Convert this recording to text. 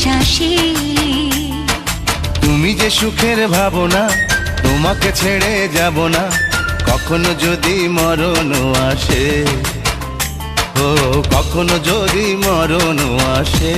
নিঃশ্বাসে। তুমি যে সুখের ভাবনা, তোমাকে ছেড়ে যাব না কখনো যদি মরণ আসে। ও কখনো যদি মরণ আসে।